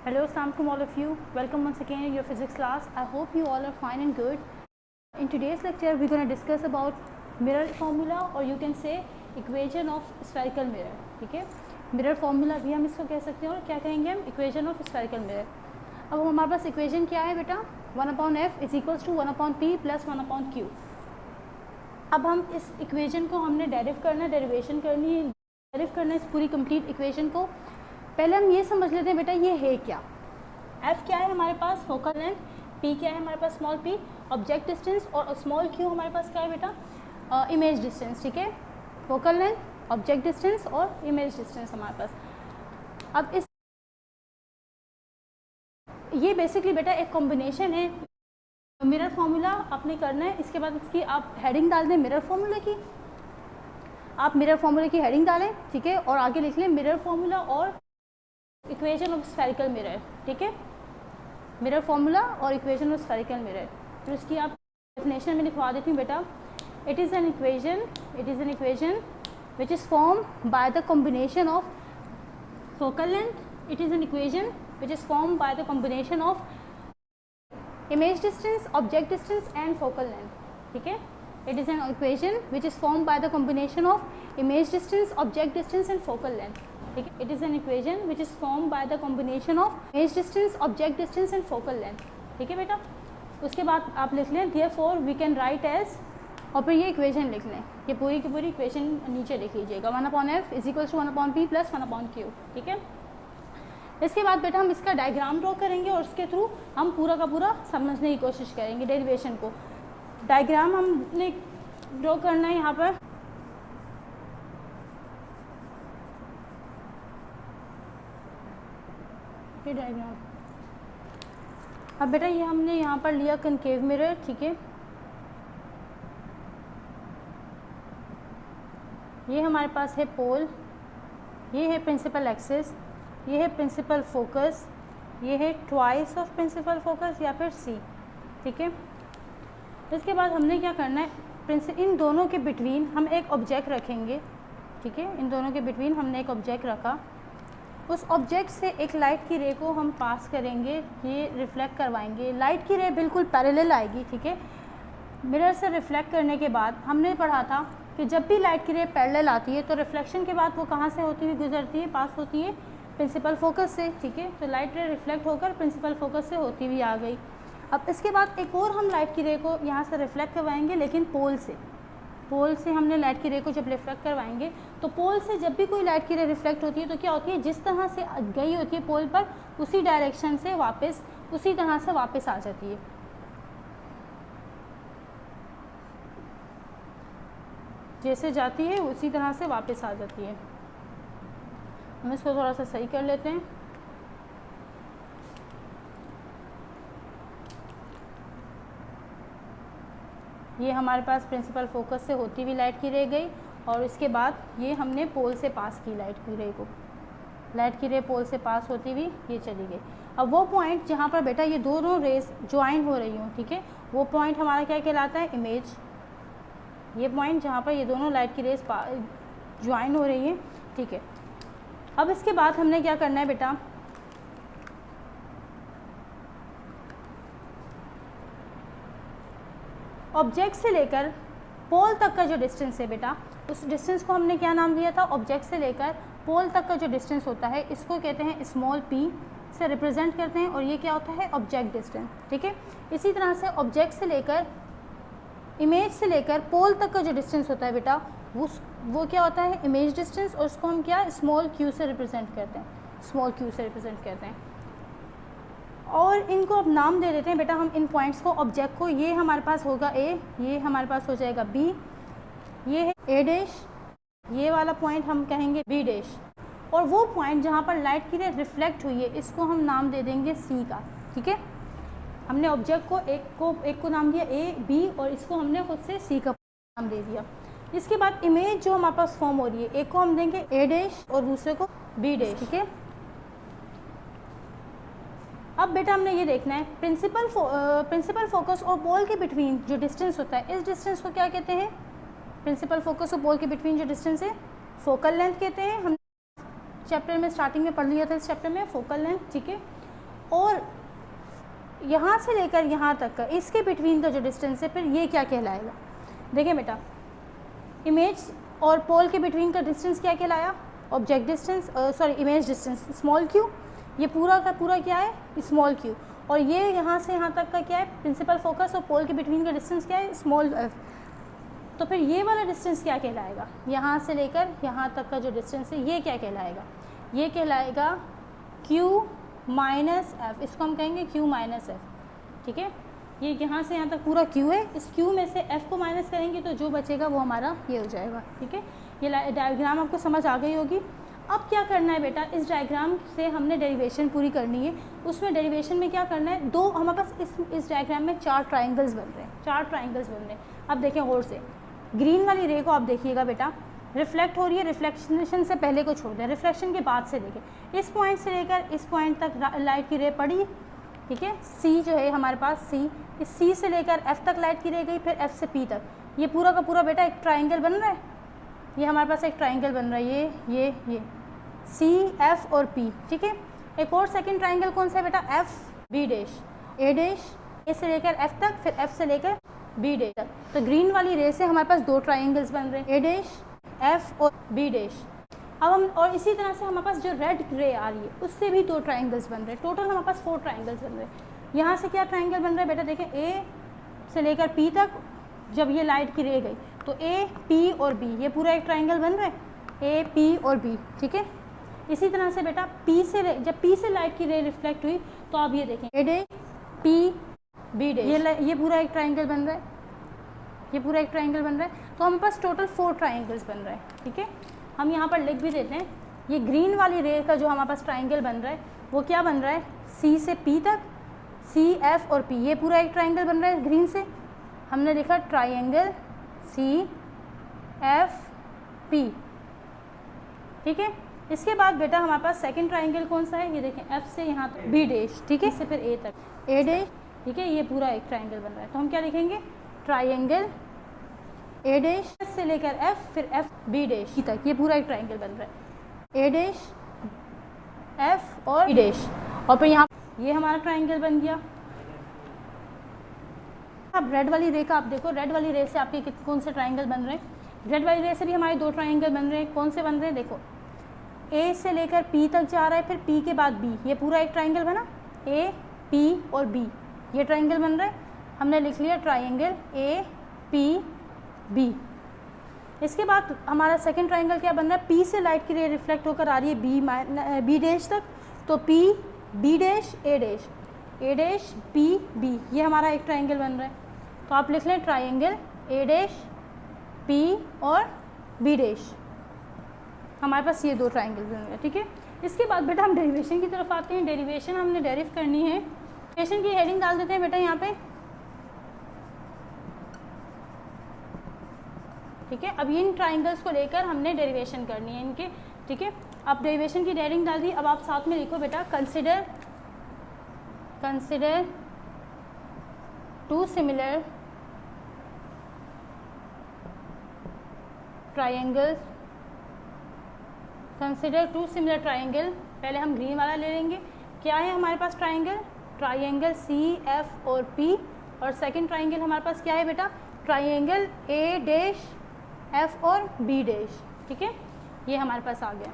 Hello, assalamualaikum all of you. Welcome once again in your physics class. I hope you all are fine and good. In today's lecture, we're going to discuss about mirror formula or you can say equation of spherical mirror. ठीक है, mirror formula भी हम इसको कह सकते हैं और क्या कहेंगे हम equation of spherical mirror. अब हमारे पास equation क्या है बेटा 1/f is equals to 1/p plus 1/q. अब हम इस equation को हमने डेरिव करना है, डेरिवेशन करनी है, डेरिव करना है इस पूरी कंप्लीट equation को. पहले हम ये समझ लेते हैं बेटा ये है क्या. f क्या है हमारे पास फोकल लेंथ, p क्या है हमारे पास स्मॉल p ऑब्जेक्ट डिस्टेंस और स्मॉल q हमारे पास क्या है बेटा इमेज डिस्टेंस. ठीक है, फोकल लेंथ ऑब्जेक्ट डिस्टेंस और इमेज डिस्टेंस हमारे पास. अब इस ये बेसिकली बेटा एक कॉम्बिनेशन है. मिरर फार्मूला आपने करना है, इसके बाद इसकी आप हेडिंग डाल दें मिरर फार्मूला की. आप मिरर फार्मूला की हेडिंग डालें, ठीक है, और आगे लिख लें मिरर फार्मूला और इक्वेशन ऑफ स्फेरिकल मिरर. ठीक है, मिरर फार्मूला और इक्वेशन ऑफ स्फेरिकल मिरर. तो इसकी आप डेफिनेशन में लिखवा देती हूँ बेटा. It is an equation which is form by the combination of focal length. It is an equation which is form by the combination of image distance, object distance and focal length. ठीक है, it is an equation which is formed by the combination of image distance, object distance and focal length. ठीक है, it is an equation which is formed by the combination of image distance, object distance and focal length. ठीक है बेटा, उसके बाद आप लिख लें therefore we can write as, और फिर ये इक्वेशन लिख लें. ये पूरी की पूरी इक्वेशन नीचे लिख लीजिएगा 1/f is equals to 1/p plus 1/q. ठीक है, इसके बाद बेटा हम इसका डायग्राम ड्रॉ करेंगे और उसके थ्रू हम पूरा का पूरा समझने की कोशिश करेंगे डेरिवेशन को. डायग्राम हमने ड्रॉ करना है यहाँ पर. ये डायग्राम. अब बेटा ये हमने यहाँ पर लिया कनकेव मिरर. ठीक है, ये हमारे पास है पोल, ये है प्रिंसिपल एक्सिस, ये है प्रिंसिपल फोकस, ये है ट्वाइस ऑफ प्रिंसिपल फोकस या फिर सी. ठीक है, इसके बाद हमने क्या करना है, इन दोनों के बिटवीन हम एक ऑब्जेक्ट रखेंगे. ठीक है, इन दोनों के बिटवीन हमने एक ऑब्जेक्ट रखा. उस ऑब्जेक्ट से एक लाइट की रे को हम पास करेंगे, ये रिफ्लेक्ट करवाएंगे. लाइट की रे बिल्कुल पैरेलल आएगी. ठीक है, मिरर से रिफ्लेक्ट करने के बाद हमने पढ़ा था कि जब भी लाइट की रे पैरेलल आती है तो रिफ्लेक्शन के बाद वो कहाँ से होती हुई गुजरती है, पास होती है प्रिंसिपल फोकस से. ठीक है, तो लाइट रे रिफ्लेक्ट होकर प्रिंसिपल फोकस से होती हुई आ गई. अब इसके बाद एक और हम लाइट की रे को यहाँ से रिफ्लेक्ट करवाएंगे, लेकिन पोल से हमने लाइट की रे को जब रिफ्लेक्ट करवाएंगे तो पोल से जब भी कोई लाइट की रे रिफ्लेक्ट होती है तो क्या होती है, जिस तरह से गई होती है पोल पर उसी डायरेक्शन से वापस उसी तरह से वापस आ जाती है. जैसे जाती है उसी तरह से वापस आ जाती है. हम इसको थोड़ा सा सही कर लेते हैं. ये हमारे पास प्रिंसिपल फोकस से होती हुई लाइट की रे गई और इसके बाद ये हमने पोल से पास की लाइट की रे को. लाइट की रे पोल से पास होती हुई ये चली गई. अब वो पॉइंट जहाँ पर बेटा ये दोनों रेस ज्वाइन हो रही हूँ, ठीक है, वो पॉइंट हमारा क्या कहलाता है, इमेज. ये पॉइंट जहाँ पर ये दोनों लाइट की रेस ज्वाइन हो रही है. ठीक है, अब इसके बाद हमने क्या करना है बेटा, ऑब्जेक्ट से लेकर पोल तक का जो डिस्टेंस है बेटा, उस डिस्टेंस को हमने क्या नाम दिया था, ऑब्जेक्ट से लेकर पोल तक का जो डिस्टेंस होता है इसको कहते हैं स्मॉल p से रिप्रेजेंट करते हैं और ये क्या होता है, ऑब्जेक्ट डिस्टेंस. ठीक है, इसी तरह से ऑब्जेक्ट से लेकर इमेज से लेकर पोल तक का जो डिस्टेंस होता है बेटा वो क्या होता है, इमेज डिस्टेंस, और उसको हम क्या स्मॉल q से रिप्रेजेंट करते हैं. और इनको अब नाम दे देते हैं बेटा हम इन पॉइंट्स को, ऑब्जेक्ट को. ये हमारे पास होगा a, ये हमारे पास हो जाएगा b, ये है a डैश, ये वाला पॉइंट हम कहेंगे b डैश, और वो पॉइंट जहाँ पर लाइट की रे रिफ्लेक्ट हुई है इसको हम नाम दे देंगे c का. ठीक है, हमने ऑब्जेक्ट को एक को नाम दिया a b और इसको हमने खुद से c का नाम दे दिया. इसके बाद इमेज जो हमारे पास फॉर्म हो रही है, एक को हम देंगे a डैश और दूसरे को b डैश. ठीक है, अब बेटा हमने ये देखना है प्रिंसिपल फोकस और पोल के बिटवीन जो डिस्टेंस होता है, इस डिस्टेंस को क्या कहते हैं, प्रिंसिपल फोकस और पोल के बिटवीन जो डिस्टेंस है फोकल लेंथ कहते हैं. हम चैप्टर में स्टार्टिंग में पढ़ लिया था, इस चैप्टर में फोकल लेंथ. ठीक है, और यहाँ से लेकर यहाँ तक का इसके बिटवीन का जो डिस्टेंस है फिर ये क्या कहलाएगा? देखिए बेटा, इमेज और पोल के बिटवीन का डिस्टेंस क्या कहलाया? Object distance, sorry image distance small Q. ये पूरा का पूरा क्या है? Small Q. और ये यहाँ से यहाँ तक का क्या है? Principal focus. और पोल के बिटवीन का डिस्टेंस क्या है? Small F. तो फिर ये वाला डिस्टेंस क्या कहलाएगा? यहाँ से लेकर यहाँ तक का जो डिस्टेंस है ये क्या कहलाएगा? ये कहलाएगा Q माइनस एफ। इसको हम कहेंगे Q माइनस एफ, ठीक है। ये यहाँ से यहाँ तक पूरा Q है, इस Q में से F को माइनस करेंगे तो जो बचेगा वो हमारा ये हो जाएगा, ठीक है। ये डायग्राम आपको समझ आ गई होगी। अब क्या करना है बेटा, इस डायग्राम से हमने डेरिवेशन पूरी करनी है। उसमें डेरिवेशन में क्या करना है, दो हमारे पास इस डायग्राम में 4 ट्राइंगल्स बन रहे हैं, 4 ट्राइंगल्स बन रहे हैं। अब देखें गौर से, ग्रीन वाली रे को आप देखिएगा बेटा, रिफ्लेक्ट हो रही है। रिफ्लेक्शन से पहले को छोड़ दें, रिफ्लेक्शन के बाद से देखें। इस पॉइंट से लेकर इस पॉइंट तक लाइट की रे पड़ी, ठीक है। सी जो है हमारे पास सी, इस सी से लेकर एफ तक लाइट की रे गई, फिर एफ से पी तक। ये पूरा का पूरा बेटा एक ट्राइंगल बन रहा है। ये हमारे पास एक ट्राइंगल बन रहा है, ये सी एफ और पी, ठीक है। एक और सेकंड ट्राइंगल कौन सा है बेटा? एफ बी डैश, ए डैश, ए से लेकर एफ तक, फिर एफ से लेकर बी डैश तक। तो ग्रीन वाली रे से हमारे पास 2 ट्राइंगल्स बन रहे हैं, ए डैश, एफ और बी डैश। अब हम और इसी तरह से हमारे पास जो रेड रे आ रही है उससे भी 2 ट्राइंगल्स बन रहे हैं। टोटल हमारे पास 4 ट्राइंगल्स बन रहे हैं। यहाँ से क्या ट्राइंगल बन रहा है बेटा? देखें, ए से लेकर पी तक जब ये लाइट की रे गई तो ए, पी और बी, ये पूरा एक ट्राइंगल बन रहा है, ए, पी और बी, ठीक है। इसी तरह से बेटा पी से जब पी से लाइट की रे रिफ्लेक्ट हुई तो आप ये देखें, ए डे, पी, बी डे, ये पूरा एक ट्राइंगल बन रहा है, ये पूरा एक ट्राइंगल बन रहा है। तो हमारे पास टोटल 4 ट्राइंगल्स बन रहे हैं, ठीक है। हम यहाँ पर लिख भी देते हैं, ये ग्रीन वाली रे का जो हमारे पास ट्राइंगल बन रहा है वो क्या बन रहा है? सी से पी तक, सी, एफ और पी, ये पूरा एक ट्राइंगल बन रहा है ग्रीन से। हमने लिखा ट्राइंगल सी एफ पी, ठीक है। इसके बाद बेटा हमारे पास सेकंड ट्राइंगल कौन सा है? ये देखें, एफ से यहाँ तक बी डैश, ठीक है, से फिर ए तक, ए डैश, ठीक है। ये पूरा एक ट्राइंगल बन रहा है। तो हम क्या लिखेंगे? ट्राइंगल ए डैश से लेकर एफ, फिर एफ बी डैश तक, ये पूरा एक ट्राइंगल बन रहा है, ए डैश, एफ और बी डैश। और फिर यहाँ ये हमारा ट्राइंगल बन गया। अब रेड वाली रे का आप देखो, रेड वाली रे से आपके कौन से ट्राइंगल बन रहे हैं? रेड वाली रे से भी हमारे 2 ट्राइंगल बन रहे हैं। कौन से बन रहे हैं? देखो, ए से लेकर पी तक जा रहा है, फिर पी के बाद बी, ये पूरा एक ट्राइंगल बना, ए, पी और बी, ये ट्राइंगल बन रहा है। हमने लिख लिया ट्राइंगल ए, पी, बी। इसके बाद हमारा सेकंड ट्राइंगल क्या बन रहा है? पी से लाइट की रे रिफ्लेक्ट होकर आ रही है बी डैश तक, तो पी, बी डैश, ए डैश, ए डैश, पी, बी, ये हमारा एक ट्राइंगल बन रहा है। तो आप लिख लें ट्राइंगल ए डैश, पी और बी डैश। हमारे पास ये 2 ट्राइंगल बन रहे हैं, ठीक है। इसके बाद बेटा हम डेरिवेशन की तरफ आते हैं। डेरिवेशन हमने डेरिव करनी है। डेरिवेशन की हेडिंग डाल देते हैं बेटा यहाँ पे, ठीक है। अब इन ट्राइंगल्स को लेकर हमने डेरिवेशन करनी है इनके, ठीक है। अब डेरिवेशन की हेडिंग डाल दी। अब आप साथ में लिखो बेटा, consider 2 similar triangles, consider 2 similar triangle. पहले हम ग्रीन वाला ले लेंगे। क्या है हमारे पास ट्राइंगल? ट्राइंगल सी, एफ और पी। और सेकंड ट्राइंगल हमारे पास क्या है बेटा? ट्राइंगल ए डैश, एफ और बी डैश, ठीक है। ये हमारे पास आ गया।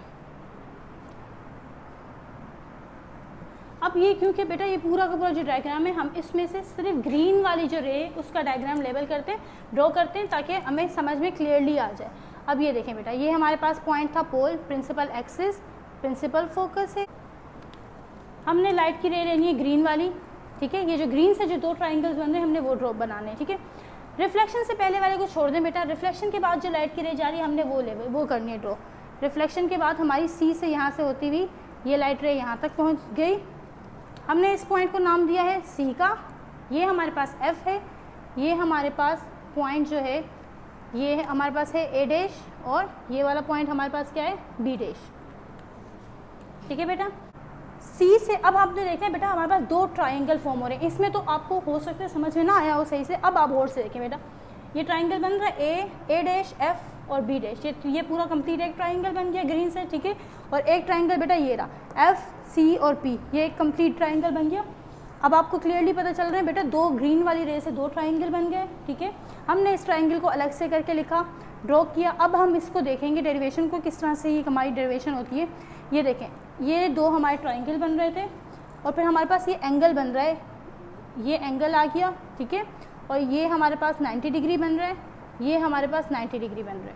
अब ये क्योंकि बेटा ये पूरा का पूरा जो डायग्राम है, हम इसमें से सिर्फ ग्रीन वाली जो रे उसका डायग्राम लेवल करते हैं, ड्रॉ करते हैं, ताकि हमें समझ में क्लियरली आ जाए। अब ये देखें बेटा, ये हमारे पास पॉइंट था पोल, प्रिंसिपल एक्सिस, प्रिंसिपल फोकस है। हमने लाइट की रे लेनी है ग्रीन वाली, ठीक है। ये जो ग्रीन से जो 2 ट्राइंगल्स बन रहे हैं हमने वो ड्रॉ बनाने हैं, ठीक है। रिफ्लेक्शन से पहले वाले को छोड़ दें बेटा। रिफ्लेक्शन के बाद जो लाइट की रे जा रही है हमने वो करनी है ड्रॉ। रिफ्लेक्शन के बाद हमारी सी से यहाँ से होती हुई ये लाइट रे यहाँ तक पहुँच गई। हमने इस पॉइंट को नाम दिया है सी का। ये हमारे पास एफ है, ये हमारे पास पॉइंट जो है ये हमारे पास है ए डैश, और ये वाला पॉइंट हमारे पास क्या है? बी डैश, ठीक है बेटा। सी से अब आपने देखा है बेटा हमारे पास 2 ट्राइंगल फॉर्म हो रहे हैं। इसमें तो आपको हो सकता है समझ में ना आया हो सही से। अब आप और से देखें बेटा, ये ट्राइंगल बन रहा है ए डैश, एफ और बी डैश। ये पूरा कंप्लीट एक ट्राइंगल बन गया ग्रीन से, ठीक है। और एक ट्राइंगल बेटा ये रहा, एफ सी और पी, ये एक कंप्लीट ट्राइंगल बन गया। अब आपको क्लियरली पता चल रहा है बेटा, दो ग्रीन वाली रे से दो ट्राइंगल बन गए, ठीक है। हमने इस ट्राइंगल को अलग से करके लिखा, ड्रॉ किया। अब हम इसको देखेंगे डेरिवेशन को, किस तरह से ये हमारी डेरिवेशन होती है। ये देखें, ये दो हमारे ट्राइंगल बन रहे थे और फिर हमारे पास ये एंगल बन रहा है, ये एंगल आ गया, ठीक है। और ये हमारे पास 90 डिग्री बन रहा है, ये हमारे पास 90 डिग्री बन रहा है।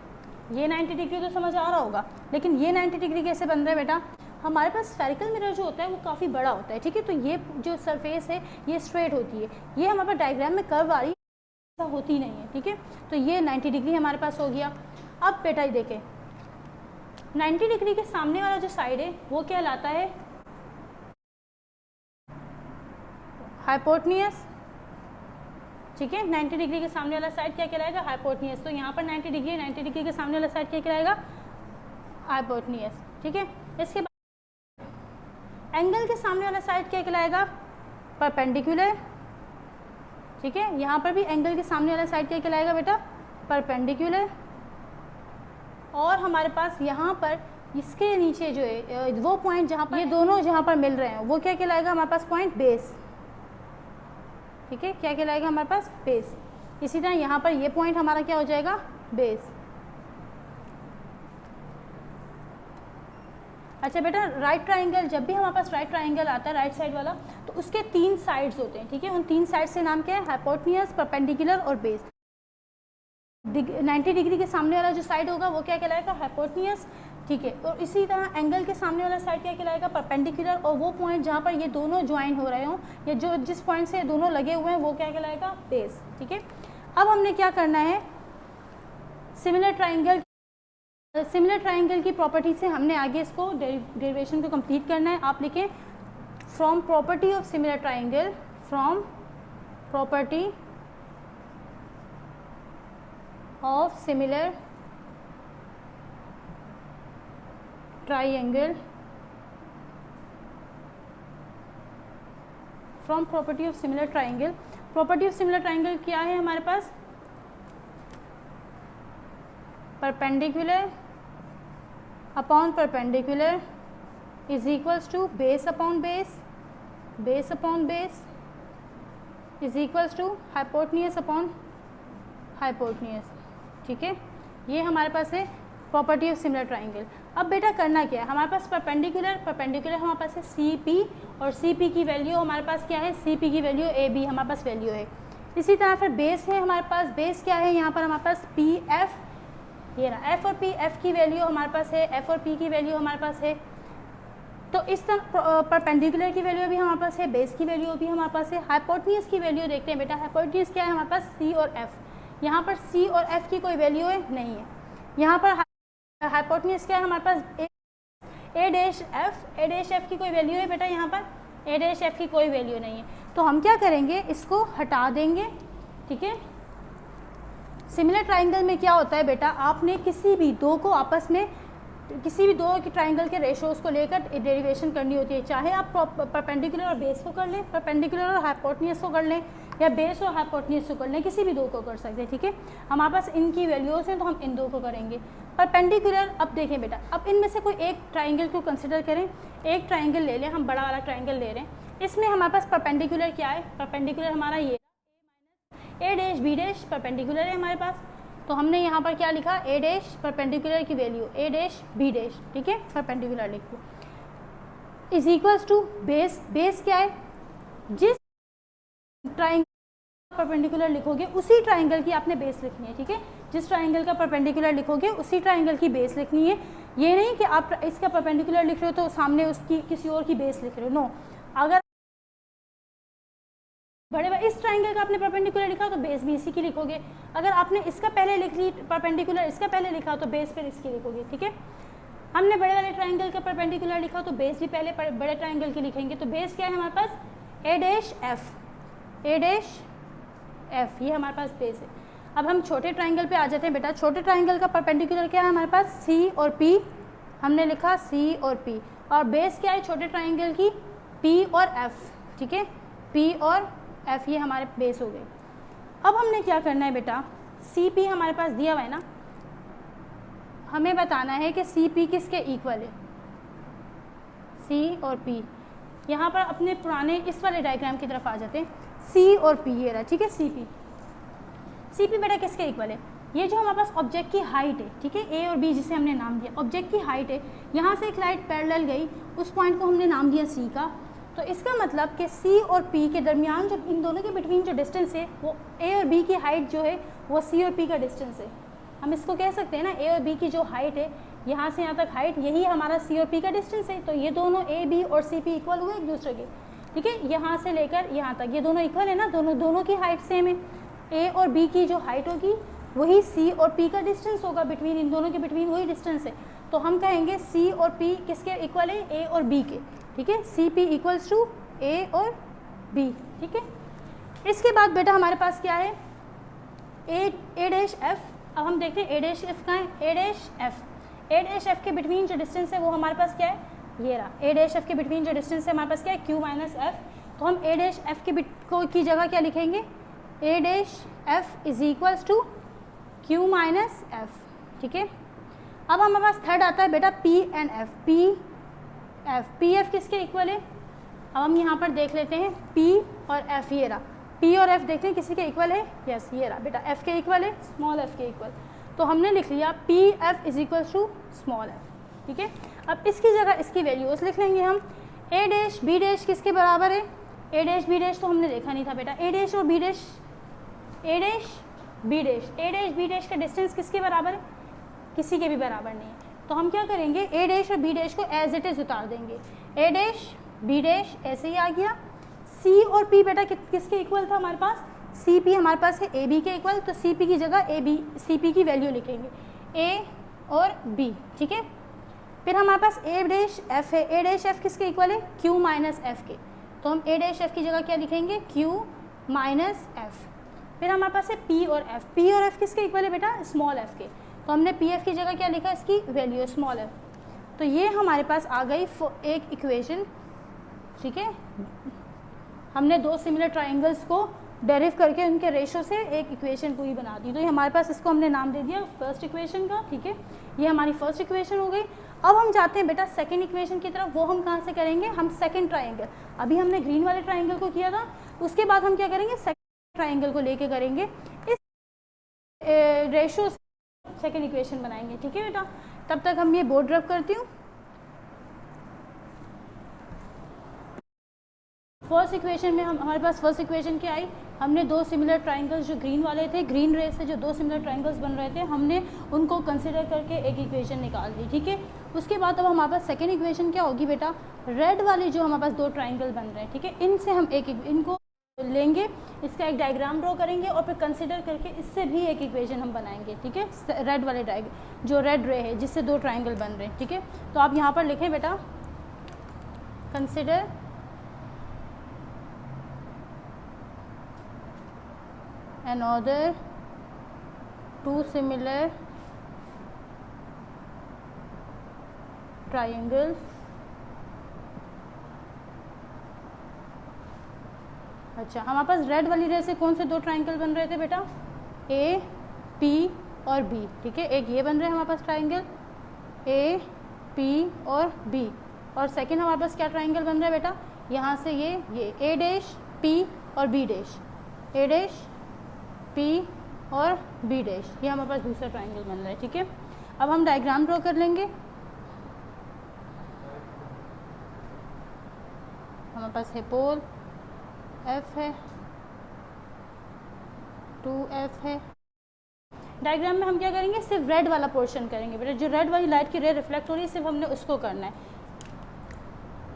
ये 90 डिग्री तो समझ आ रहा होगा, लेकिन ये 90 डिग्री कैसे बन रहा है बेटा, हमारे पास स्फेरिकल मिरर जो होता है वो काफ़ी बड़ा होता है, ठीक है। तो ये जो सरफेस है ये स्ट्रेट होती है, ये हमारे पास डायग्राम में कर्व आ रही है, होती नहीं है, ठीक है। तो ये 90 डिग्री हमारे पास हो गया। अब बेटा ये देखें, 90 डिग्री के सामने वाला जो साइड है वो क्या लाता है, हाइपोटेन्यूज, ठीक है। 90 डिग्री के सामने वाला साइड क्या कहलाएगा, हाइपोटेन्यूज। तो यहाँ पर 90 डिग्री, 90 डिग्री के सामने वाला साइड क्या कहलाएगा, हाइपोटेन्यूज, ठीक है। इसके बाद एंगल के सामने वाला साइड क्या कहलाएगा, परपेंडिकुलर, ठीक है। यहाँ पर भी एंगल के सामने वाला साइड क्या कहलाएगा बेटा, परपेंडिकुलर। और हमारे पास यहाँ पर इसके नीचे जो है वो पॉइंट जहाँ पर ये दोनों जहाँ पर मिल रहे हैं वो क्या कहलाएगा हमारे पास, पॉइंट बेस, ठीक है। क्या कहलाएगा हमारे पास, बेस। इसी तरह यहाँ पर ये पॉइंट हमारा क्या हो जाएगा, बेस। अच्छा बेटा, राइट ट्राइंगल, जब भी हमारे पास राइट ट्राइंगल आता है राइट साइड वाला, तो उसके 3 साइड्स होते हैं, ठीक है। उन 3 साइड से नाम क्या है, हाइपोटेन्यूज, परपेंडिकुलर और बेस। 90 डिग्री के सामने वाला जो साइड होगा वो क्या कहलाएगा, हाइपोटेन्यूज, ठीक है। और इसी तरह एंगल के सामने वाला साइड क्या कहलाएगा, परपेंडिकुलर। और वो पॉइंट जहाँ पर ये दोनों ज्वाइन हो रहे हों या जो जिस पॉइंट से दोनों लगे हुए हैं वो क्या कहलाएगा, बेस, ठीक है। अब हमने क्या करना है, सिमिलर ट्राइंगल की प्रॉपर्टी से हमने आगे इसको डेरिवेशन को कंप्लीट करना है। आप लिखें, from property of similar triangle, from property of similar triangle, from property of similar triangle. Property of similar triangle क्या है हमारे पास, perpendicular upon perpendicular is equals to base upon base, base upon base is equals to hypotenuse upon hypotenuse, ठीक है। ये हमारे पास है property of similar triangle. अब बेटा करना क्या है, हमारे पास परपेंडिकुलर हमारे पास है सी पी, और सी पी की वैल्यू हमारे पास क्या है, सी पी की वैल्यू ए बी हमारे पास वैल्यू है। इसी तरह फिर बेस है हमारे पास, बेस क्या है यहाँ पर हमारे पास पी एफ, ये ना एफ और पी, एफ की वैल्यू हमारे पास है, एफ और पी की वैल्यू हमारे पास है। तो इस तरह परपेंडिकुलर की वैल्यू भी हमारे पास है, बेस की वैल्यू भी हमारे पास है। हाइपोटेन्यूज की वैल्यू देखते हैं बेटा, हाइपोटेन्यूज क्या है हमारे पास, सी और एफ। यहाँ पर सी और एफ की कोई वैल्यू है नहीं है। यहाँ पर हाइपोटेन्यूज क्या है हमारे पास, A dash F, A dash F की कोई वैल्यू है बेटा, यहाँ पर ए डैश एफ की कोई वैल्यू नहीं है। तो हम क्या करेंगे, इसको हटा देंगे, ठीक है। सिमिलर ट्राइंगल में क्या होता है बेटा, आपने किसी भी दो को आपस में, किसी भी दो की ट्राइंगल के रेशोज़ को लेकर डेरिवेशन करनी होती है। चाहे आप परपेंडिकुलर और बेस को कर लें, परपेंडिकुलर और हाइपोटेन्यूज को कर लें, या बेस और हाइपोटेन्यूज को कर लें, किसी भी दो को कर सकते हैं, ठीक है। हमारे पास इनकी वैल्यूज़ हैं तो हम इन दो को करेंगे। परपेंडिकुलर, अब देखें बेटा, अब इनमें से कोई एक ट्राइंगल को कंसिडर करें, एक ट्राइंगल ले लें, हम बड़ा वाला ट्राइंगल ले रहे हैं। इसमें हमारे पास परपेंडिकुलर क्या है, परपेंडिकुलर हमारा ये A dash B dash perpendicular है हमारे पास। तो हमने यहाँ पर क्या लिखा, ए डैश परपेंडिकुलर की value A dash B dash, ठीक है, परपेंडिकुलर लिख दो, is equals to base. Base क्या है, जिस ट्राइंगल परपेंडिकुलर लिखोगे उसी ट्राइंगल की आपने बेस लिखनी है, ठीक है। जिस ट्राइंगल का परपेंडिकुलर लिखोगे उसी ट्राइंगल की बेस लिखनी है। ये नहीं कि आप इसका परपेंडिकुलर लिख रहे हो तो सामने उसकी किसी और की बेस लिख रहे हो, नो। अगर बड़े भाई इस ट्राइंगल का आपने परपेंडिकुलर लिखा तो बेस भी इसी की लिखोगे। अगर आपने इसका पहले लिख ली परपेंडिकुलर, इसका पहले लिखा तो बेस फिर इसकी लिखोगे, ठीक है। हमने बड़े वाले ट्राइंगल का परपेंडिकुलर लिखा तो बेस भी पहले बड़े ट्राइंगल की लिखेंगे। तो बेस क्या है हमारे पास, A dash F, A dash F, ये हमारे पास बेस है। अब हम छोटे ट्राइंगल पे आ जाते हैं बेटा। छोटे ट्राइंगल का परपेंडिकुलर क्या है हमारे पास, सी और पी, हमने लिखा सी और पी। और बेस क्या है छोटे ट्राइंगल की, पी और एफ, ठीक है, पी और एफ, ये हमारे बेस हो गए। अब हमने क्या करना है बेटा, सी पी हमारे पास दिया हुआ है ना, हमें बताना है कि सी पी किसके इक्वल है। सी और पी। यहाँ पर अपने पुराने इस वाले डायग्राम की तरफ आ जाते हैं। सी और पी ये रहा, ठीक है, सी पी। सी पी बेटा किसके इक्वल है? ये जो हमारे पास ऑब्जेक्ट की हाइट है, ठीक है, ए और बी जिसे हमने नाम दिया, ऑब्जेक्ट की हाइट है, यहाँ से एक लाइट पैरेलल गई, उस पॉइंट को हमने नाम दिया सी का। तो इसका मतलब कि सी और पी के दरमियान जो इन दोनों के बिटवीन जो डिस्टेंस है वो ए और बी की हाइट जो है वो सी और पी का डिस्टेंस है। हम इसको कह सकते हैं ना, ए और बी की जो हाइट है यहाँ से यहाँ तक हाइट, यही हमारा सी और पी का डिस्टेंस है। तो ये दोनों ए बी और सी पी इक्वल हुए एक दूसरे के, ठीक है, यहाँ से लेकर यहाँ तक ये दोनों इक्वल है ना, दोनों की हाइट सेम है। ए और बी की जो हाइट होगी वही सी और पी का डिस्टेंस होगा, बिटवीन इन दोनों के बिटवीन वही डिस्टेंस है। तो हम कहेंगे सी और पी किसके इक्वल है? ए और बी के, ठीक है, सी पी इक्वल्स टू ए और बी, ठीक है। इसके बाद बेटा हमारे पास क्या है? A dash F. अब हम देखते हैं ए डैश एफ कहाँ है? A dash F, A dash F के बिटवीन जो डिस्टेंस है वो हमारे पास क्या है? ये रहा। ए डैश एफ के बिटवीन जो डिस्टेंस है हमारे पास क्या है? Q minus F. तो हम ए डैश एफ की जगह क्या लिखेंगे? A dash F is equals to Q minus F, ठीक है। अब हमारे पास थर्ड आता है बेटा P and F. P F किसके इक्वल है? अब हम यहाँ पर देख लेते हैं पी और एफ, ये रहा, पी और एफ देखते हैं किसी के इक्वल है? यस, ये रहा बेटा, एफ के इक्वल है, स्मॉल एफ के इक्वल। तो हमने लिख लिया P F is equals to small F, ठीक है। अब इसकी जगह इसकी वैल्यूज लिख लेंगे हम। ए डैश बी डैश किसके बराबर है? ए डैश बी डैश तो हमने देखा नहीं था बेटा। ए डैश और बी डैश, ए डैश बी डैश, ए डैश बी डैश का डिस्टेंस किसके बराबर है? किसी के भी बराबर नहीं है। तो हम क्या करेंगे? ए डैश और बी डैश को एज इट इज उतार देंगे। ए डैश बी डैश ऐसे ही आ गया। सी और पी बेटा किसके इक्वल था हमारे पास? सी पी हमारे पास है ए बी के इक्वल। तो सी पी की जगह ए बी सी पी की वैल्यू लिखेंगे, ए और बी, ठीक है। फिर हमारे पास ए डैश एफ है। ए डैश एफ किसके इक्वल है? क्यू माइनस एफ के। तो हम ए डैश एफ की जगह क्या लिखेंगे? Q minus F. फिर हमारे पास है पी और एफ। पी और एफ किसके इक्वल है बेटा? स्मॉल एफ के। तो हमने पी एफ की जगह क्या लिखा? इसकी वैल्यू स्मॉल एफ। तो ये हमारे पास आ गई एक इक्वेशन, ठीक है। हमने दो सिमिलर ट्राइंगल्स को डेरिव करके उनके रेशो से एक इक्वेशन पूरी बना दी। तो ये हमारे पास, इसको हमने नाम दे दिया फर्स्ट इक्वेशन का, ठीक है। ये हमारी फर्स्ट इक्वेशन हो गई। अब हम जाते हैं बेटा सेकंड इक्वेशन की तरफ। वो हम कहाँ से करेंगे? हम सेकंड ट्राइंगल, अभी हमने ग्रीन वाले ट्राइंगल को किया था, उसके बाद हम क्या करेंगे? सेकंड ट्राइंगल को लेके करेंगे, इस रेशो से सेकंड इक्वेशन बनाएंगे, ठीक है बेटा। तब तक हम ये बोर्ड रब करती हूँ। फर्स्ट इक्वेशन में हमारे पास फर्स्ट इक्वेशन क्या आई? हमने दो सिमिलर ट्राइंगल्स जो ग्रीन वाले थे, ग्रीन रे से जो दो सिमिलर ट्राइंगल्स बन रहे थे, हमने उनको कंसिडर करके एक इक्वेशन निकाल दी, ठीक है। उसके बाद अब हमारे पास सेकेंड इक्वेशन क्या होगी बेटा? रेड वाले जो हमारे पास दो ट्राइंगल बन रहे हैं, ठीक है, इनसे हम इनको लेंगे, इसका एक डायग्राम ड्रॉ करेंगे और फिर कंसिडर करके इससे भी एक इक्वेशन हम बनाएंगे, ठीक है। रेड वाले जो रेड रे है जिससे दो ट्राइंगल बन रहे हैं, ठीक है। तो आप यहाँ पर लिखें बेटा, consider another two similar triangles अच्छा, हमारे पास रेड वाली रे से कौन से दो ट्राइंगल बन रहे थे बेटा? ए पी और बी, ठीक है। एक ये बन रहा है हमारे पास ट्राइंगल ए पी और बी, और सेकंड हमारे पास क्या ट्राइंगल बन रहा है बेटा? यहाँ से ये ए डैश पी और बी डैश, ए डैश पी और बी डैश, ये हमारे पास दूसरा ट्राइंगल बन रहा है, ठीक है। अब हम डायग्राम ड्रॉ कर लेंगे। हमारे पास है पोल एफ है, 2F है। डायग्राम में हम क्या करेंगे? सिर्फ रेड वाला पोर्शन करेंगे बेटा, जो रेड वाली लाइट की रे रिफ्लेक्ट हो रही है सिर्फ हमने उसको करना है।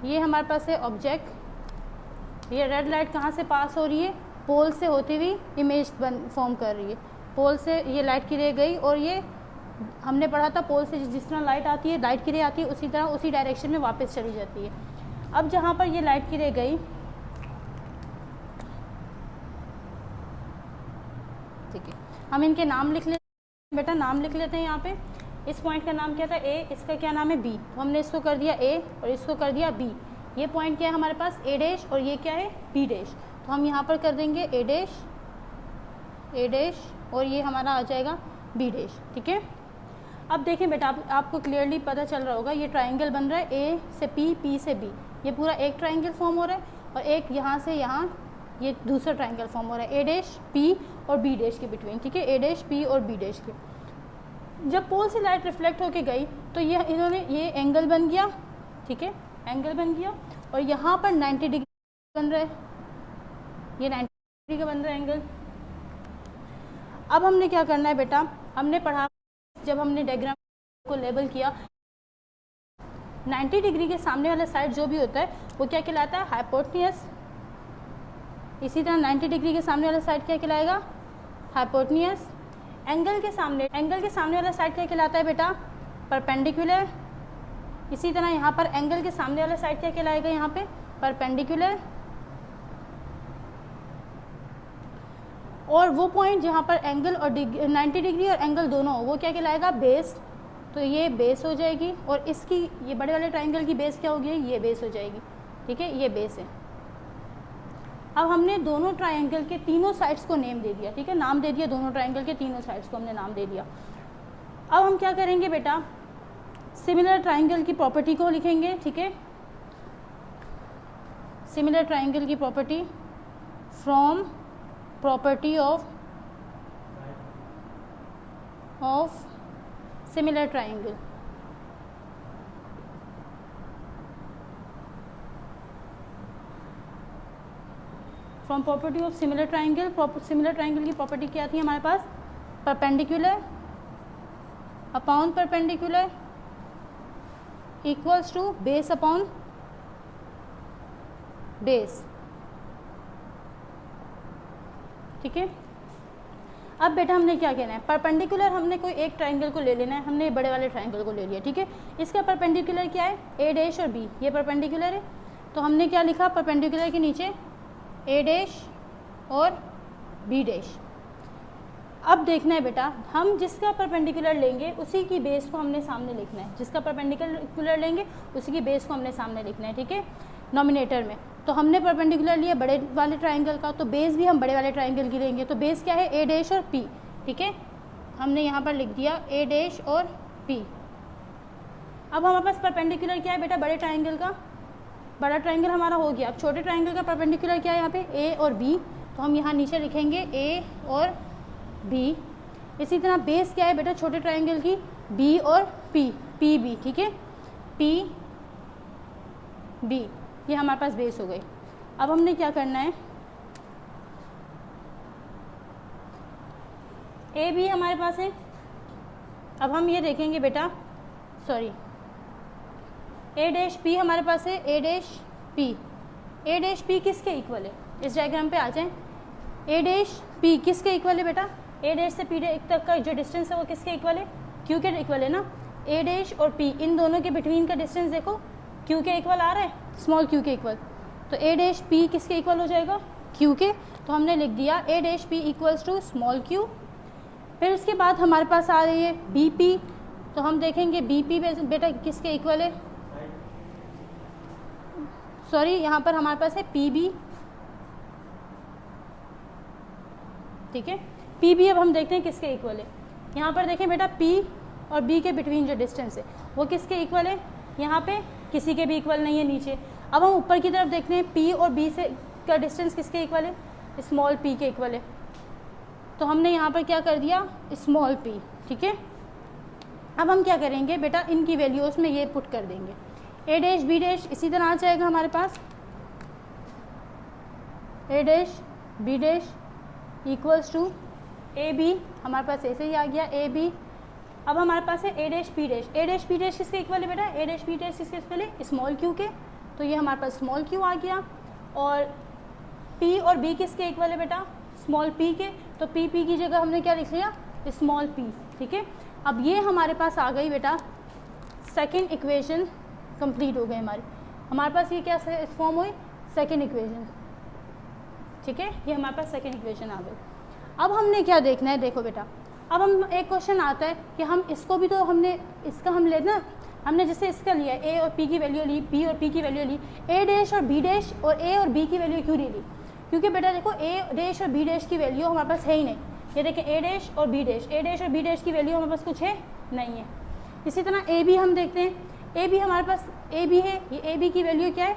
ये हमारे पास है ऑब्जेक्ट, ये रेड लाइट कहाँ से पास हो रही है? पोल से होती हुई इमेज फॉर्म कर रही है। पोल से ये लाइट की रे गई और ये हमने पढ़ा था पोल से जिस तरह लाइट आती है, लाइट की रे आती है, उसी तरह उसी डायरेक्शन में वापस चली जाती है। अब जहाँ पर ये लाइट की रे गई, ठीक है, हम इनके नाम लिख लेते हैं बेटा, नाम लिख लेते हैं यहाँ पे। इस पॉइंट का नाम क्या था? ए, इसका क्या नाम है? बी। तो हमने इसको कर दिया ए और इसको कर दिया बी। ये पॉइंट क्या है हमारे पास? ए डैश, और ये क्या है? B dash. तो हम यहाँ पर कर देंगे ए डैश और ये हमारा आ जाएगा बी डैश, ठीक है। अब देखें बेटा, आपको क्लियरली पता चल रहा होगा, ये ट्राइंगल बन रहा है ए से पी, पी से बी, ये पूरा एक ट्राइंगल फॉर्म हो रहा है, और एक यहाँ से यहाँ ये दूसरा ट्राइंगल फॉर्म हो रहा है, ए डैश पी और बी डैश के बिटवीन, ठीक है, ए डैश पी और बी डैश के। जब पोल से लाइट रिफ्लेक्ट होके गई तो ये इन्होंने ये एंगल बन गया, ठीक है, एंगल बन गया, और यहाँ पर 90 डिग्री बन रहा है, ये 90 डिग्री का बन रहा है एंगल। अब हमने क्या करना है बेटा, हमने पढ़ा जब हमने डायग्राम को लेबल किया, 90 डिग्री के सामने वाला साइड जो भी होता है वो क्या कहलाता है, हाइपोटेन्यूज। इसी तरह 90 डिग्री के सामने वाला साइड क्या कहलाएगा, हाइपोटेन्यूज। एंगल के सामने वाला साइड क्या कहलाता है बेटा, परपेंडिकुलर। इसी तरह यहाँ पर एंगल के सामने वाला साइड क्या कहलाएगा, यहाँ पे परपेंडिकुलर। और वो पॉइंट जहाँ पर एंगल और 90 डिग्री और एंगल दोनों हो वो क्या कहलाएगा, बेस। तो ये बेस हो जाएगी, और इसकी ये बड़े वाले ट्राइंगल की बेस क्या होगी, ये बेस हो जाएगी, ठीक है, ये बेस है। अब हमने दोनों ट्राइंगल के तीनों साइड्स को नेम दे दिया, ठीक है, नाम दे दिया, दोनों ट्राइंगल के तीनों साइड्स को हमने नाम दे दिया। अब हम क्या करेंगे बेटा, सिमिलर ट्राइंगल की प्रॉपर्टी को लिखेंगे, ठीक है, सिमिलर ट्राइंगल की property, from property of similar triangle. From property of similar triangle, similar triangle की प्रॉपर्टी क्या थी हमारे पास, perpendicular upon perpendicular equals to base upon base, ठीक है। अब बेटा हमने क्या कहना है, परपेंडिकुलर हमने कोई एक ट्राइंगल को ले लेना है, हमने बड़े वाले ट्राइंगल को ले लिया, ठीक है। इसका परपेंडिकुलर क्या है, ए डैश और बी, ये परपेंडिकुलर है, तो हमने क्या लिखा, परपेंडिकुलर के नीचे ए डैश और बी डैश। अब देखना है बेटा, हम जिसका परपेंडिकुलर लेंगे उसी की बेस को हमने सामने लिखना है, जिसका परपेंडिकुलर लेंगे उसी की बेस को हमने सामने लिखना है, ठीक है, नॉमिनेटर में। तो हमने परपेंडिकुलर लिया बड़े वाले ट्राइंगल का, तो बेस भी हम बड़े वाले ट्राइंगल की लेंगे, तो बेस क्या है, ए डैश और पी, ठीक है, हमने यहाँ पर लिख दिया ए डैश और पी। अब हमारे पास परपेंडिकुलर क्या है बेटा, बड़े ट्राइंगल का, बड़ा ट्राइंगल हमारा हो गया। अब छोटे ट्राइंगल का परपेंडिकुलर क्या है यहाँ पे, ए और बी, तो हम यहाँ नीचे लिखेंगे ए और बी। इसी तरह बेस क्या है बेटा छोटे ट्राइंगल की, बी और पी, पी बी, ठीक है, पी बी, ये हमारे पास बेस हो गई। अब हमने क्या करना है, ए बी हमारे पास है। अब हम ये देखेंगे बेटा, सॉरी, ए डैश पी हमारे पास है, A dash P, A dash P किसके इक्वल है, इस डायग्राम पे आ जाएं। ए डैश पी किसके इक्वल है बेटा, ए डैश से पी तक का जो डिस्टेंस है वो किसके इक्वल है, क्यू के इक्वल है ना। ए डैश और पी इन दोनों के बिटवीन का डिस्टेंस देखो, क्यू के इक्वल आ रहा है, स्मॉल क्यू के इक्वल, तो ए डैश पी किसके इक्वल हो जाएगा, क्यू के। तो हमने लिख दिया A dash P equals to small Q. फिर उसके बाद हमारे पास आ रही है बी पी, तो हम देखेंगे बी पी बेटा किसके इक्वल है, सॉरी यहाँ पर हमारे पास है पी बी, ठीक है, पी बी। अब हम देखते हैं किसके इक्वल है, यहाँ पर देखें बेटा पी और बी के बिटवीन जो डिस्टेंस है वो किसके इक्वल है, यहाँ पे किसी के भी इक्वल नहीं है नीचे। अब हम ऊपर की तरफ देखते हैं पी और बी से का डिस्टेंस किसके इक्वल है, स्मॉल पी के इक्वल है, तो हमने यहाँ पर क्या कर दिया, स्मॉल पी, ठीक है। अब हम क्या करेंगे बेटा, इनकी वैल्यूज़ में ये पुट कर देंगे, ए डैश बी डैश इसी तरह आ जाएगा हमारे पास, A dash B dash equals to A B, हमारे पास ऐसे ही आ गया ए बी। अब हमारे पास है A dash P dash, A dash P dash किसके इक्वल है बेटा, ए डैश पी डैश किसके इक्वल है, स्मॉल क्यू के, तो ये हमारे पास स्मॉल क्यू आ गया। और पी और बी किसके इक्वल है बेटा, स्मॉल पी के, तो पी पी की जगह हमने क्या लिख लिया, स्मॉल पी, ठीक है। अब ये हमारे पास आ गई बेटा सेकेंड इक्वेशन कंप्लीट हो गई हमारे पास ये क्या फॉर्म हुई, सेकेंड इक्वेशन, ठीक है, ये हमारे पास सेकेंड इक्वेशन आ गई। अब हमने क्या देखना है, देखो बेटा, अब हम एक क्वेश्चन आता है कि हम इसको भी तो हमने इसका हम लेना, हमने जैसे इसका लिया ए और पी की वैल्यू ली, बी और पी की वैल्यू ली, ए डैश और बी डैश और ए और बी की वैल्यू क्यों नहीं ली, क्योंकि बेटा देखो ए डैश और बी डैश की वैल्यू हमारे पास है ही नहीं। ये देखें ए डैश और बी डैश, ए डैश और बी डैश की वैल्यू हमारे पास कुछ है नहीं है। इसी तरह ए बी हम देखते हैं, ए बी हमारे पास ए बी है, ये ए बी की वैल्यू क्या है,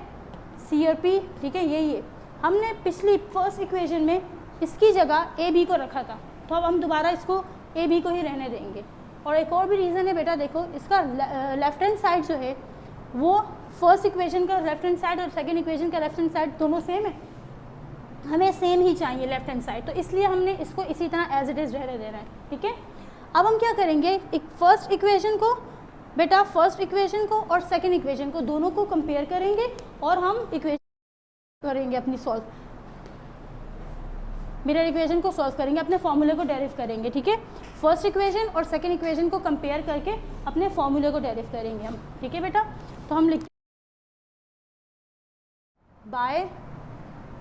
सी और पी, ठीक है, यही है। हमने पिछली फर्स्ट इक्वेशन में इसकी जगह ए बी को रखा था, तो अब हम दोबारा इसको ए बी को ही रहने देंगे। और एक और भी रीज़न है बेटा, देखो इसका लेफ्ट हैंड साइड जो है वो फर्स्ट इक्वेशन का लेफ्ट हैंड साइड और सेकंड इक्वेशन का लेफ्ट हैंड साइड दोनों सेम है, हमें सेम ही चाहिए लेफ्ट हैंड साइड, तो इसलिए हमने इसको इसी तरह एज इट इज़ रहने देना है, ठीक है। अब हम क्या करेंगे, एक फर्स्ट इक्वेशन को बेटा, फर्स्ट इक्वेशन को और सेकंड इक्वेशन को दोनों को कंपेयर करेंगे और हम इक्वेशन करेंगे अपनी सॉल्व, मिरर इक्वेशन को सॉल्व करेंगे, अपने फॉर्मूले को डेरिव करेंगे, ठीक है। फर्स्ट इक्वेशन और सेकंड इक्वेशन को कंपेयर करके अपने फॉर्मूले को डेरिव करेंगे हम, ठीक है बेटा। तो हम लिखते by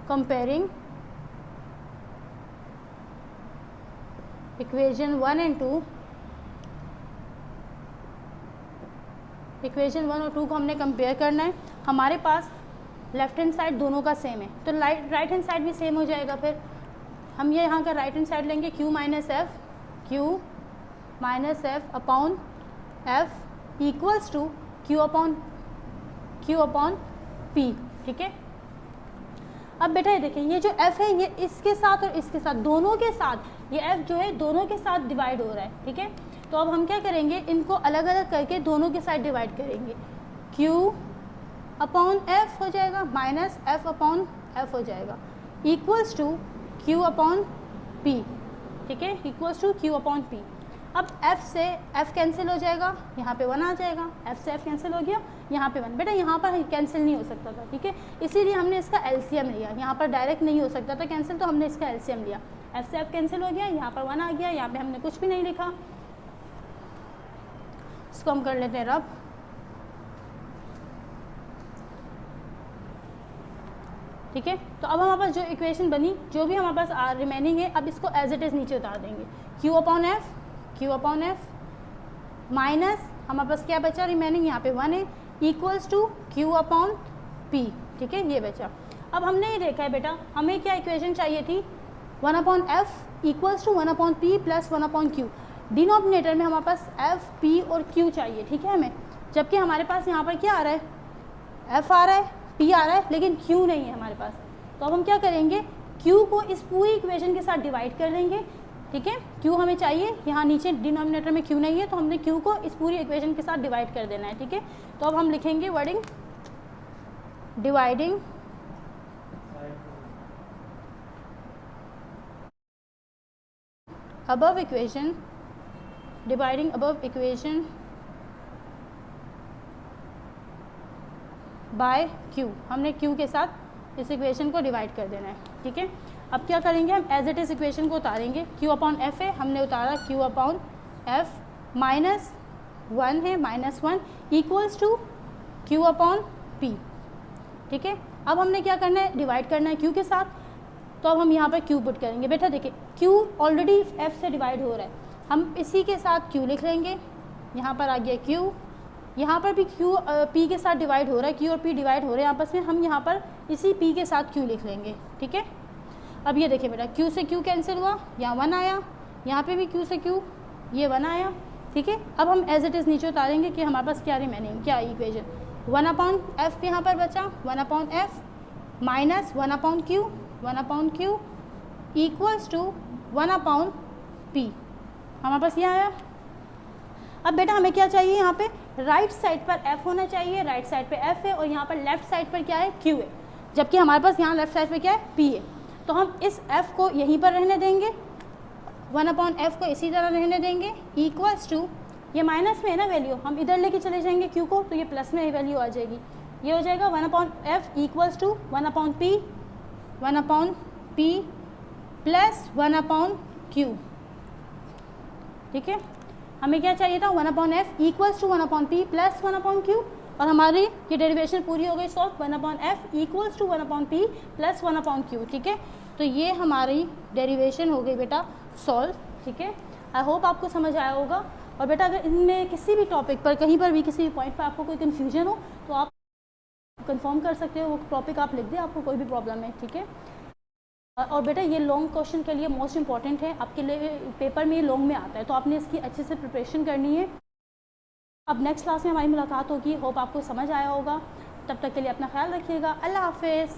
comparing equation 1 and 2, equation 1 और 2 को हमने कंपेयर करना है। हमारे पास लेफ्ट हैंड साइड दोनों का सेम है, तो राइट हैंड साइड भी सेम हो जाएगा। फिर हम ये यहाँ का राइट हैंड साइड लेंगे, q minus F upon F equals to q upon p, ठीक है। अब बेटा ये देखें, ये जो f है ये इसके साथ और इसके साथ दोनों के साथ, ये f जो है दोनों के साथ डिवाइड हो रहा है, ठीक है। तो अब हम क्या करेंगे, इनको अलग अलग करके दोनों के साथ डिवाइड करेंगे, q अपॉन f हो जाएगा माइनस f अपॉन f हो जाएगा equals to q upon p, ठीक है, equals to q upon p। अब f से f कैंसिल हो जाएगा, यहाँ पे 1 आ जाएगा, f से f कैंसिल हो गया, यहाँ पे 1। बेटा यहाँ पर कैंसिल नहीं हो सकता था, ठीक है, इसीलिए हमने इसका एलसीएम लिया। यहाँ पर डायरेक्ट नहीं हो सकता था कैंसिल, तो हमने इसका एलसीएम लिया, f से f कैंसिल हो गया, यहाँ पर 1 आ गया, यहाँ पे हमने कुछ भी नहीं लिखा। इसको हम कर लेते हैं रब, ठीक है। तो अब हमारे पास जो इक्वेशन बनी, जो भी हमारे पास रिमेनिंग है, अब इसको एज इट इज़ नीचे उतार देंगे, q अपॉन एफ माइनस हमारे पास क्या बचा रिमेनिंग, यहाँ पे 1 है, equals to q upon p, ठीक है, ये बचा। अब हमने ये देखा है बेटा, हमें क्या इक्वेशन चाहिए थी, 1 upon F equals to 1 upon p plus 1 upon q। Denominator में हमारे पास f, p और q चाहिए, ठीक है हमें, जबकि हमारे पास यहाँ पर क्या आ रहा है, f आ रहा है, p आ रहा है, लेकिन q नहीं है हमारे पास। तो अब हम क्या करेंगे, q को इस पूरी इक्वेशन के साथ डिवाइड कर देंगे, ठीक है। q हमें चाहिए, यहाँ नीचे डिनोमिनेटर में q नहीं है, तो हमने q को इस पूरी इक्वेशन के साथ डिवाइड कर देना है, ठीक है। तो अब हम लिखेंगे wording dividing above equation, dividing above equation by q, हमने q के साथ इस इक्वेशन को डिवाइड कर देना है, ठीक है। अब क्या करेंगे, हम एज इट इज इक्वेशन को उतारेंगे, q अपॉन f है, हमने उतारा q अपॉन f माइनस 1 है, minus 1 equals to q upon p, ठीक है। अब हमने क्या करना है, डिवाइड करना है q के साथ, तो अब हम यहाँ पर q पुट करेंगे। बेटा देखिए, q ऑलरेडी f से डिवाइड हो रहा है, हम इसी के साथ q लिख लेंगे, यहाँ पर आ गया q, यहाँ पर भी q p के साथ डिवाइड हो रहा है, q और p डिवाइड हो रहे हैं आपस में, हम यहाँ पर इसी p के साथ q लिख लेंगे, ठीक है। अब ये देखिए बेटा, q से q कैंसिल हुआ, यहाँ 1 आया, यहाँ पे भी q से q ये 1 आया, ठीक है। अब हम एज इट इज़ नीचे उतारेंगे कि हमारे पास क्या रिमेनिंग, क्या इक्वेशन, 1 अपॉन f यहाँ पर बचा, 1 upon f minus 1 upon q equals to 1 upon p, हमारे पास ये आया। अब बेटा हमें क्या चाहिए, यहाँ पे राइट साइड पर f होना चाहिए, राइट साइड पे f है, और यहाँ पर लेफ्ट साइड पर क्या है, q है, जबकि हमारे पास यहाँ लेफ्ट साइड पे क्या है, p है। तो हम इस f को यहीं पर रहने देंगे, 1 अपॉन f को इसी तरह रहने देंगे, इक्वल्स टू, ये माइनस में है ना वैल्यू, हम इधर लेके चले जाएंगे q को, तो ये प्लस में वैल्यू आ जाएगी, ये हो जाएगा 1 upon f equals to 1 upon p plus 1 upon q, ठीक है। हमें क्या चाहिए था, 1 upon f equals to 1 upon p plus 1 upon q, और हमारी ये डेरिवेशन पूरी हो गई solve, 1 upon f equals to 1 upon p plus 1 upon q, ठीक है। तो ये हमारी डेरिवेशन हो गई बेटा सॉल्व, ठीक है। आई होप आपको समझ आया होगा। और बेटा अगर इनमें किसी भी टॉपिक पर, कहीं पर भी किसी भी पॉइंट पर आपको कोई कन्फ्यूजन हो तो आप कंफर्म कर सकते हो, वो टॉपिक आप लिख दें, आपको कोई भी प्रॉब्लम है, ठीक है। और बेटा ये लॉन्ग क्वेश्चन के लिए मोस्ट इंपॉर्टेंट है, आपके लिए पेपर में ये लॉन्ग में आता है, तो आपने इसकी अच्छे से प्रिपरेशन करनी है। अब नेक्स्ट क्लास में हमारी मुलाकात होगी, होप आपको समझ आया होगा। तब तक के लिए अपना ख्याल रखिएगा। अल्लाह हाफिज़।